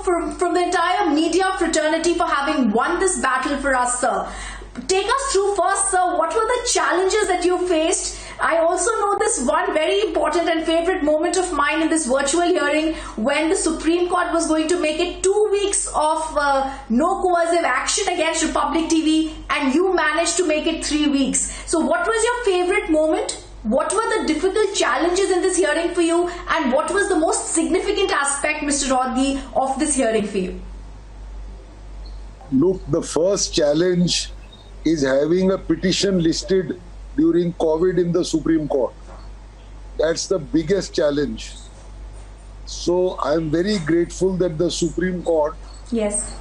from the entire media fraternity for having won this battle for us, sir. Take us through first, sir, what were the challenges that you faced? I also know this one very important and favorite moment of mine in this virtual hearing when the Supreme Court was going to make it 2 weeks of no coercive action against Republic TV, and you managed to make it 3 weeks. So what was your favorite moment? What were the difficult challenges in this hearing for you, and what was the most significant aspect, Mr. Rodgi, of this hearing for you? Look, the first challenge is having a petition listed during COVID in the Supreme Court. That's the biggest challenge. So I'm very grateful that the Supreme Court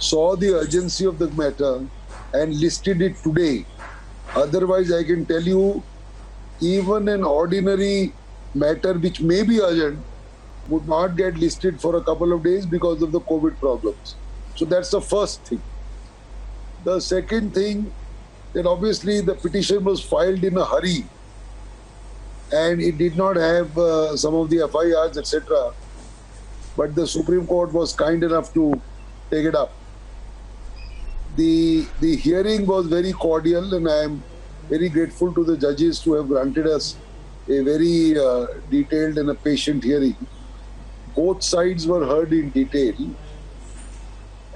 saw the urgency of the matter and listed it today. Otherwise, I can tell you, even an ordinary matter which may be urgent would not get listed for a couple of days because of the COVID problems. So that's the first thing. The second thing, that obviously the petition was filed in a hurry and it did not have some of the FIRs, etc. But the Supreme Court was kind enough to take it up. The hearing was very cordial, and I am very grateful to the judges to have granted us a very detailed and a patient hearing. Both sides were heard in detail.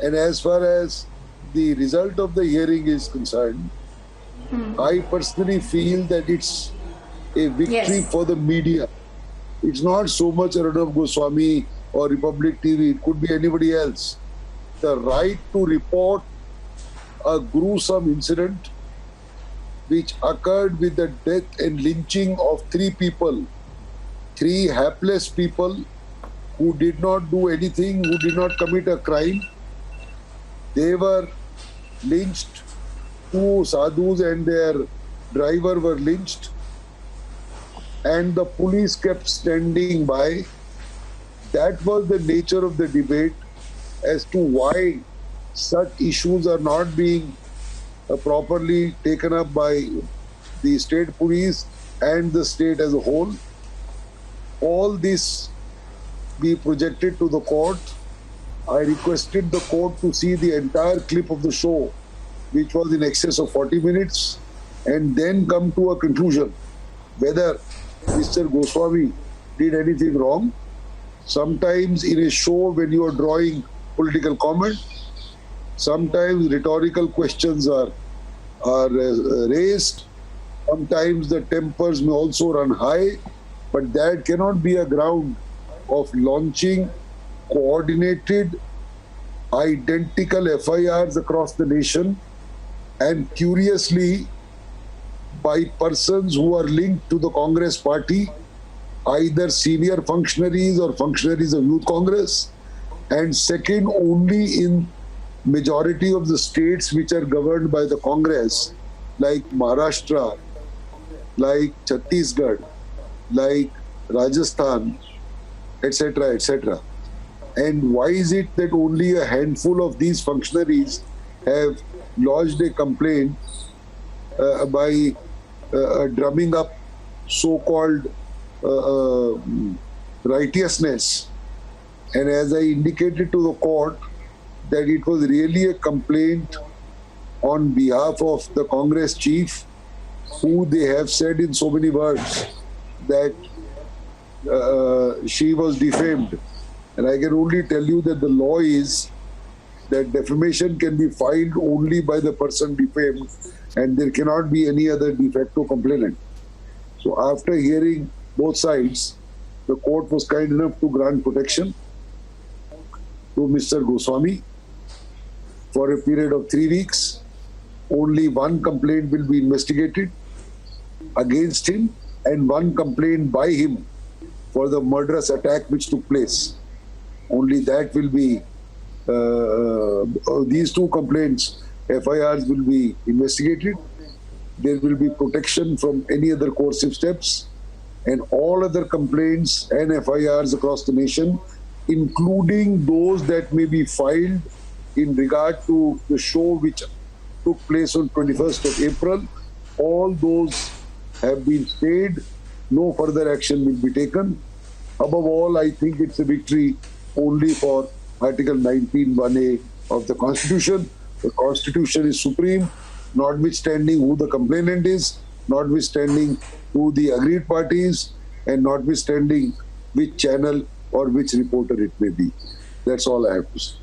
And as far as the result of the hearing is concerned, I personally feel that it's a victory for the media. It's not so much Arnab Goswami or Republic TV, it could be anybody else. The right to report a gruesome incident which occurred with the death and lynching of 3 people, 3 hapless people who did not do anything, who did not commit a crime. They were lynched. 2 sadhus and their driver were lynched, and the police kept standing by. That was the nature of the debate as to why such issues are not being properly taken up by the state police and the state as a whole. All this be projected to the court. I requested the court to see the entire clip of the show, which was in excess of 40 minutes, and then come to a conclusion whether Mr. Goswami did anything wrong. Sometimes in a show, when you are drawing political comment, sometimes rhetorical questions are raised. Sometimes the tempers may also run high, but that cannot be a ground of launching coordinated, identical FIRs across the nation, and curiously by persons who are linked to the Congress party, either senior functionaries or functionaries of Youth Congress, and second only in majority of the states which are governed by the Congress, like Maharashtra, like Chhattisgarh, like Rajasthan, etc., etc. And why is it that only a handful of these functionaries have lodged a complaint by drumming up so-called righteousness? And as I indicated to the court, that it was really a complaint on behalf of the Congress chief, who they have said in so many words that she was defamed. And I can only tell you that the law is that defamation can be filed only by the person defamed, and there cannot be any other de facto complainant. So after hearing both sides, the court was kind enough to grant protection to Mr. Goswami for a period of 3 weeks. Only 1 complaint will be investigated against him and 1 complaint by him for the murderous attack which took place. Only that will be, these 2 complaints, FIRs, will be investigated. There will be protection from any other coercive steps, and all other complaints and FIRs across the nation, including those that may be filed in regard to the show which took place on 21st of April, all those have been stayed. No further action will be taken. Above all, I think it's a victory only for Article 19(1)(a) of the Constitution. The Constitution is supreme, notwithstanding who the complainant is, notwithstanding who the agreed party is, and notwithstanding which channel or which reporter it may be. That's all I have to say.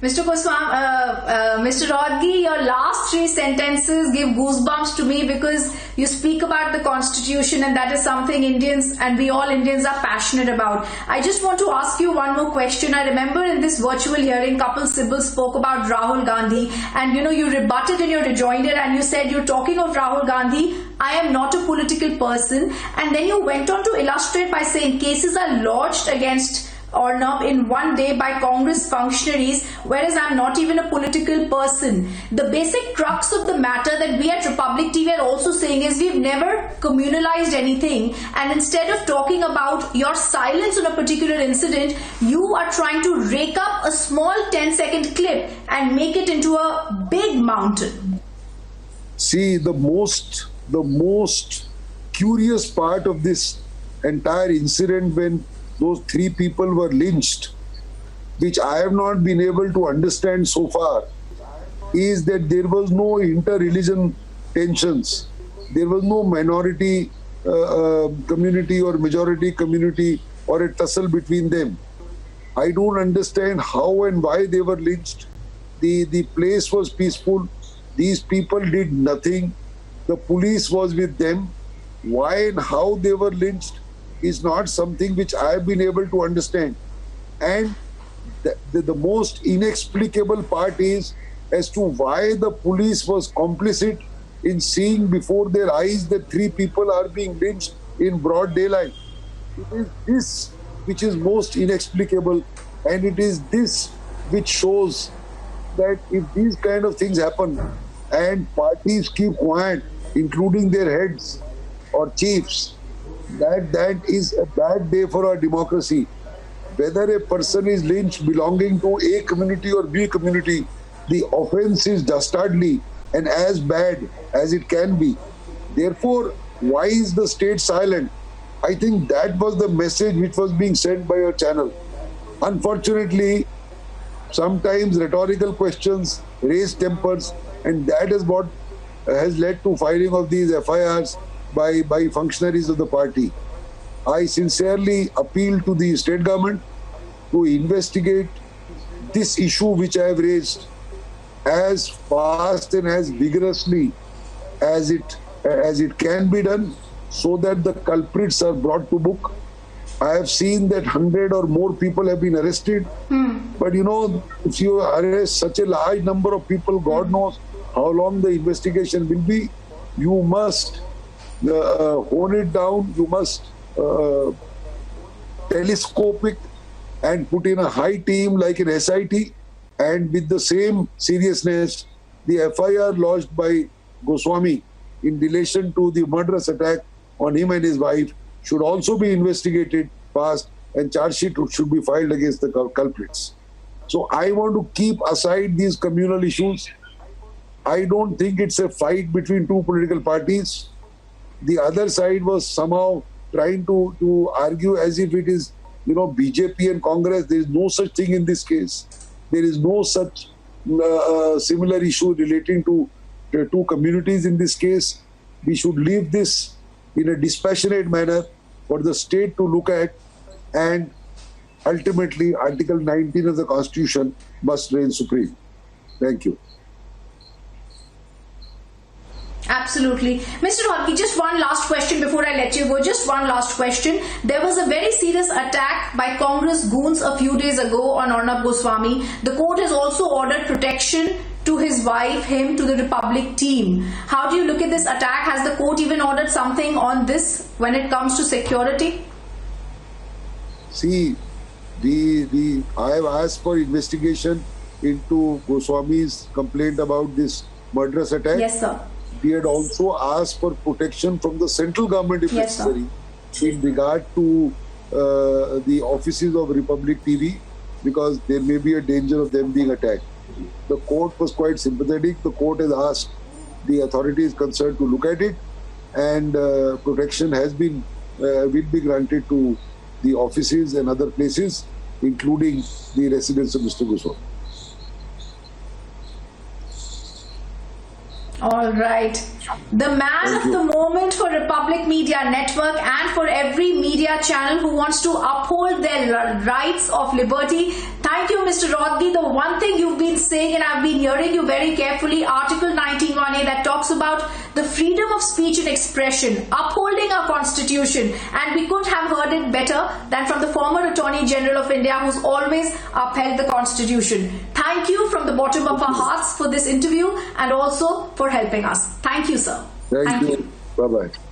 Mr. Mr. Rodgi, your last three sentences give goosebumps to me because you speak about the Constitution, and that is something Indians and we all Indians are passionate about. I just want to ask you one more question. I remember in this virtual hearing, Kapil Sibal spoke about Rahul Gandhi, and you rebutted and you rejoined it, and you said, you're talking of Rahul Gandhi, I am not a political person. And then you went on to illustrate by saying cases are lodged against Arnab in one day by Congress functionaries, whereas I'm not even a political person. The basic crux of the matter that we at Republic TV are also saying is we've never communalized anything, and instead of talking about your silence on a particular incident, you are trying to rake up a small 10-second clip and make it into a big mountain. See, the most curious part of this entire incident, when those three people were lynched, which I have not been able to understand so far, is that there was no inter-religion tensions. There was no minority community or majority community or a tussle between them. I don't understand how and why they were lynched. The place was peaceful. These people did nothing. The police was with them. Why and how they were lynched is not something which I have been able to understand. And the most inexplicable part is as to why the police was complicit in seeing before their eyes that three people are being lynched in broad daylight. It is this which is most inexplicable, and it is this which shows that if these kind of things happen and parties keep quiet, including their heads or chiefs, that is a bad day for our democracy. Whether a person is lynched belonging to A community or B community, the offense is dastardly and as bad as it can be. Therefore, why is the state silent? I think that was the message which was being sent by your channel. Unfortunately, sometimes rhetorical questions raise tempers, and that is what has led to filing of these FIRs by functionaries of the party. I sincerely appeal to the state government to investigate this issue which I have raised as fast and as vigorously as it can be done, so that the culprits are brought to book. I have seen that 100 or more people have been arrested. But if you arrest such a large number of people, God knows how long the investigation will be. You must hone it down, you must telescope it and put in a high team like an SIT, and with the same seriousness, the FIR lodged by Goswami in relation to the murderous attack on him and his wife should also be investigated fast, and charge sheet should be filed against the culprits. So I want to keep aside these communal issues. I don't think it's a fight between two political parties. The other side was somehow trying to argue as if it is, BJP and Congress. There is no such thing in this case. There is no such similar issue relating to the two communities in this case. We should leave this in a dispassionate manner for the state to look at, and ultimately Article 19 of the Constitution must reign supreme. Thank you. Absolutely. Mr. Rodgi, just one last question before I let you go. Just one last question. There was a very serious attack by Congress goons a few days ago on Arnab Goswami. The court has also ordered protection to his wife, him, to the Republic team. How do you look at this attack? Has the court even ordered something on this when it comes to security? See, I have asked for investigation into Goswami's complaint about this murderous attack. Yes, sir. We had also asked for protection from the central government if necessary in regard to the offices of Republic TV, because there may be a danger of them being attacked. The court was quite sympathetic. The court has asked the authorities concerned to look at it, and protection has been will be granted to the offices and other places, including the residence of Mr. Goswami. All right. The man of the moment for Republic Media Network and for every media channel who wants to uphold their rights of liberty. Thank you, Mr. Rodgi. The one thing you've been saying, and I've been hearing you very carefully, Article 19(1)(a) that talks about the freedom of speech and expression, upholding our constitution, and we couldn't have heard it better than from the former Attorney General of India, who's always upheld the constitution. Thank you from the bottom of our hearts for this interview and also for helping us. Thank you, sir. Thank you. Bye-bye.